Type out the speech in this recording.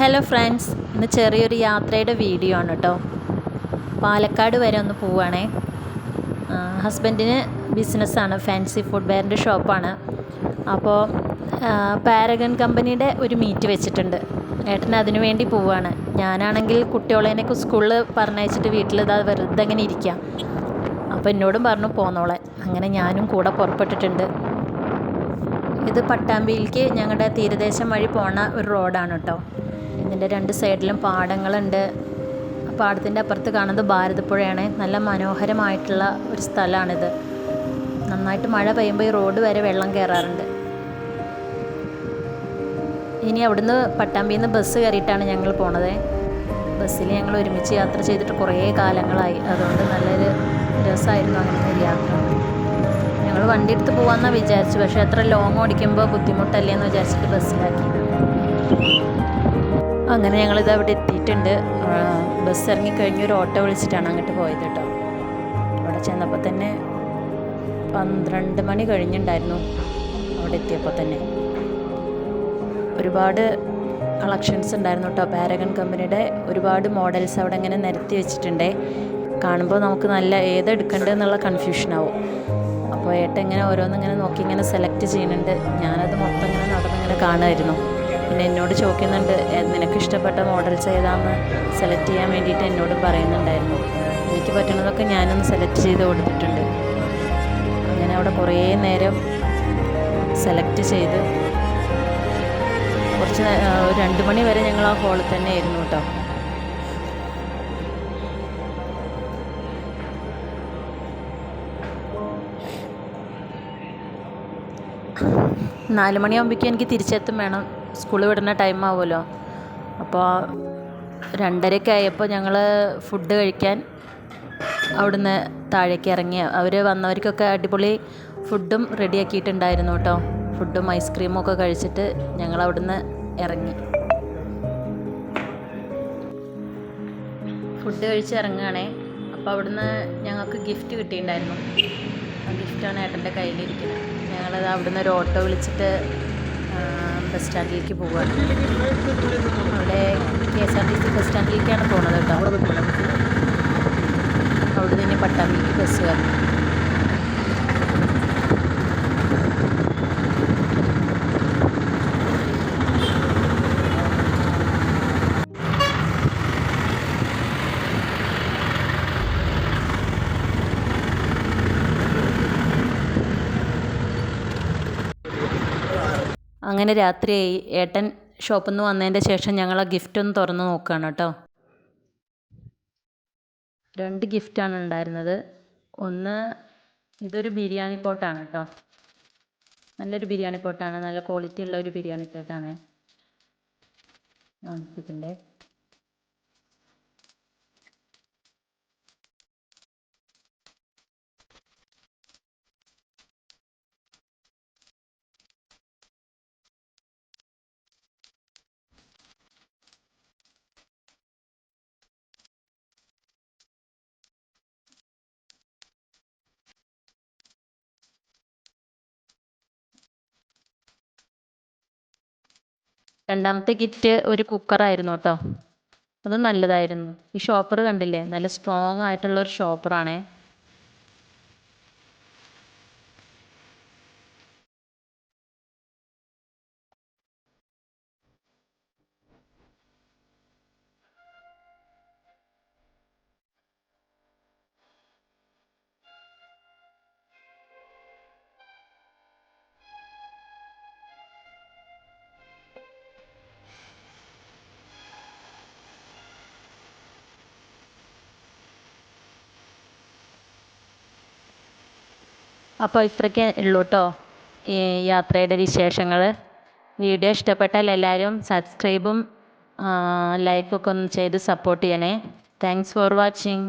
Hello friends, ഇന്ന് ചെറിയൊരു യാത്രയുടെ വീഡിയോ ആണ് കേട്ടോ. പാലക്കാട് വരെ ഒന്ന് പോവുകയാണേ. ഹസ്ബൻഡിന് ബിസിനസ്സാണ്, ഫാൻസി ഫുഡ് വെയറിൻ്റെ ഷോപ്പാണ്. അപ്പോൾ പാരഗൺ കമ്പനിയുടെ ഒരു മീറ്റ് വെച്ചിട്ടുണ്ട്. ഏട്ടൻ അതിനു വേണ്ടി പോവുകയാണ്. ഞാനാണെങ്കിൽ കുട്ടികളെയൊക്കെ സ്കൂളിൽ പറഞ്ഞയച്ചിട്ട് വീട്ടിൽ ഇതാ വെറുതെ അങ്ങനെ ഇരിക്കാം. അപ്പോൾ എന്നോടും പറഞ്ഞു പോന്നോളെ. അങ്ങനെ ഞാനും കൂടെ പുറപ്പെട്ടിട്ടുണ്ട്. ഇത് പട്ടാമ്പിയിലേക്ക് ഞങ്ങളുടെ തീരദേശം വഴി പോണ ഒരു റോഡാണ് കേട്ടോ. ഇതിൻ്റെ രണ്ട് സൈഡിലും പാടങ്ങളുണ്ട്. പാടത്തിൻ്റെ അപ്പുറത്ത് കാണുന്നത് ഭാരതപ്പുഴയാണ്. നല്ല മനോഹരമായിട്ടുള്ള ഒരു സ്ഥലമാണിത്. നന്നായിട്ട് മഴ പെയ്യുമ്പോൾ ഈ റോഡ് വരെ വെള്ളം കയറാറുണ്ട്. ഇനി അവിടുന്ന് പട്ടാമ്പിയിൽ നിന്ന് ബസ് കയറിയിട്ടാണ് ഞങ്ങൾ പോണത്. ബസ്സിൽ ഞങ്ങൾ ഒരുമിച്ച് യാത്ര ചെയ്തിട്ട് കുറേ കാലങ്ങളായി. അതുകൊണ്ട് നല്ലൊരു രസമായിരുന്നു അങ്ങനത്തെ ഒരു യാത്ര. ഞങ്ങൾ വണ്ടി എടുത്ത് പോകാമെന്നാണ് വിചാരിച്ചു. പക്ഷേ അത്ര ലോങ് ഓടിക്കുമ്പോൾ ബുദ്ധിമുട്ടല്ലേ എന്ന് വിചാരിച്ചിട്ട് ബസ്സിലാക്കി. അങ്ങനെ ഞങ്ങളിത് അവിടെ എത്തിയിട്ടുണ്ട്. ബസ് ഇറങ്ങിക്കഴിഞ്ഞ് ഒരു ഓട്ടോ വിളിച്ചിട്ടാണ് അങ്ങോട്ട് പോയത് കേട്ടോ. അവിടെ ചെന്നപ്പോൾ തന്നെ 12 മണി കഴിഞ്ഞിട്ടുണ്ടായിരുന്നു. അവിടെ എത്തിയപ്പോൾ തന്നെ ഒരുപാട് കളക്ഷൻസ് ഉണ്ടായിരുന്നു കേട്ടോ. പാരഗൺ കമ്പനിയുടെ ഒരുപാട് മോഡൽസ് അവിടെ ഇങ്ങനെ നിരത്തി വെച്ചിട്ടുണ്ട്. കാണുമ്പോൾ നമുക്ക് നല്ല ഏതെടുക്കേണ്ടതെന്നുള്ള കൺഫ്യൂഷനാവും. അപ്പോൾ ഏട്ടൻ ഇങ്ങനെ ഓരോന്നിങ്ങനെ നോക്കി ഇങ്ങനെ സെലക്ട് ചെയ്യുന്നുണ്ട്. ഞാനത് മൊത്തം ഇങ്ങനെ നടന്നിങ്ങനെ കാണുമായിരുന്നു. പിന്നെ എന്നോട് ചോദിക്കുന്നുണ്ട്, നിനക്ക് ഇഷ്ടപ്പെട്ട മോഡൽസ് ഏതാണെന്ന് സെലക്ട് ചെയ്യാൻ വേണ്ടിയിട്ട് എന്നോട് പറയുന്നുണ്ടായിരുന്നു. എനിക്ക് പറ്റുന്നതൊക്കെ ഞാനൊന്ന് സെലക്ട് ചെയ്ത് കൊടുത്തിട്ടുണ്ട്. അങ്ങനെ അവിടെ കുറേ നേരം സെലക്ട് ചെയ്ത് കുറച്ച് 2 മണി വരെ ഞങ്ങൾ ആ ഹോളിൽ തന്നെ ആയിരുന്നു കേട്ടോ. നാല് മണിയാകുമ്പോഴേക്കും എനിക്ക് തിരിച്ചെത്തും വേണം. സ്കൂൾ വിടുന്ന ടൈം ആവുമല്ലോ. അപ്പോൾ 2:30 ആയപ്പോൾ ഞങ്ങൾ ഫുഡ് കഴിക്കാൻ അവിടുന്ന് താഴേക്ക് ഇറങ്ങി. അവർ വന്നവർക്കൊക്കെ അടിപൊളി ഫുഡും റെഡിയാക്കിയിട്ടുണ്ടായിരുന്നു കേട്ടോ. ഫുഡും ഐസ്ക്രീമും ഒക്കെ കഴിച്ചിട്ട് ഞങ്ങൾ അവിടുന്ന് ഇറങ്ങി. ഫുഡ് കഴിച്ച് ഇറങ്ങുകയാണേ. അപ്പോൾ അവിടുന്ന് ഞങ്ങൾക്ക് ഗിഫ്റ്റ് കിട്ടിയിട്ടുണ്ടായിരുന്നു. ആ ഗിഫ്റ്റാണ് ഏട്ടൻ്റെ കയ്യിലിരിക്കുന്നത്. ഞങ്ങളത് അവിടുന്ന് ഒരു ഓട്ടോ വിളിച്ചിട്ട് ബസ് സ്റ്റാൻഡിലേക്ക് പോവുകയാണ്. അവിടെ KSRTC ബസ് സ്റ്റാൻഡിലേക്കാണ് പോകുന്നത് കേട്ടോ. അവിടെ നിന്ന് പട്ടാമ്പിക്ക് ബസ് കയറി. അങ്ങനെ രാത്രിയായി. ഏട്ടൻ ഷോപ്പിൽ നിന്ന് വന്നതിൻ്റെ ശേഷം ഞങ്ങൾ ആ ഗിഫ്റ്റ് ഒന്ന് തുറന്ന് നോക്കുകയാണ് കേട്ടോ. 2 ഗിഫ്റ്റാണ് ഉണ്ടായിരുന്നത്. ഒന്ന് ഇതൊരു ബിരിയാണി പോട്ടാണ് കേട്ടോ. നല്ലൊരു ബിരിയാണി പോട്ടാണ്. നല്ല ക്വാളിറ്റി ഉള്ള ഒരു ബിരിയാണി പോട്ടാണ്. ഇതിൻ്റെ രണ്ടാമത്തെ ഗിഫ്റ്റ് ഒരു കുക്കറായിരുന്നു കേട്ടോ. അത് നല്ലതായിരുന്നു. ഈ ഷോപ്പർ കണ്ടില്ലേ, നല്ല സ്ട്രോങ് ആയിട്ടുള്ള ഒരു ഷോപ്പറാണേ. അപ്പോൾ ഇത്രയ്ക്ക് ഉള്ളൂ കേട്ടോ ഈ യാത്രയുടെ വിശേഷങ്ങൾ. വീഡിയോ ഇഷ്ടപ്പെട്ടാൽ എല്ലാവരും സബ്സ്ക്രൈബും ലൈക്കൊക്കെ ഒന്ന് ചെയ്ത് സപ്പോർട്ട് ചെയ്യണേ. Thanks for watching.